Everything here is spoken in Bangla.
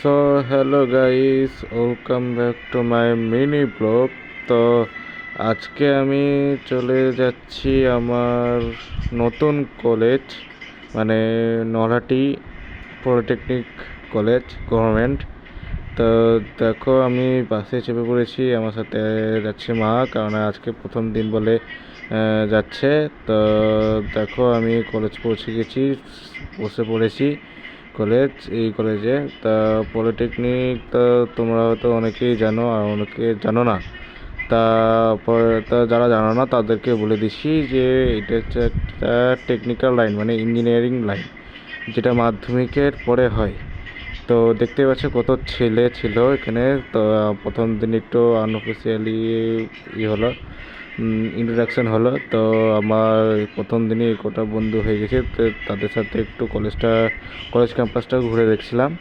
So hello guys, welcome back to my mini blog. তো আজকে আমি চলে যাচ্ছি আমার নতুন কলেজ, মানে নলহাটি পলিটেকনিক কলেজ গভর্নমেন্ট। তো দেখো, আমি বাসে চেপে পড়েছি, আমার সাথে যাচ্ছে মা, কারণ আজকে প্রথম দিন বলে যাচ্ছে। তো দেখো, আমি কলেজ পৌঁছে গেছি, বসে পড়েছি এই কলেজে। তা পলিটেকনিক তো তোমরা হয়তো অনেকেই জানো আর অনেকে জানো না। যারা জানো না তাদেরকে বলে দিচ্ছি যে এটা হচ্ছে একটা টেকনিক্যাল লাইন, মানে ইঞ্জিনিয়ারিং লাইন, যেটা মাধ্যমিকের পরে হয়। তো দেখতে পাচ্ছ কত ছেলে ছিল এখানে। তো প্রথম দিন একটু আনঅফিসিয়ালি হলো, ইন্ট্রোডাকশন হলো। তো আমার প্রথম দিনই কটা বন্ধু হয়ে গেছে, তো তাদের সাথে একটু কলেজ ক্যাম্পাসটা ঘুরে দেখছিলাম।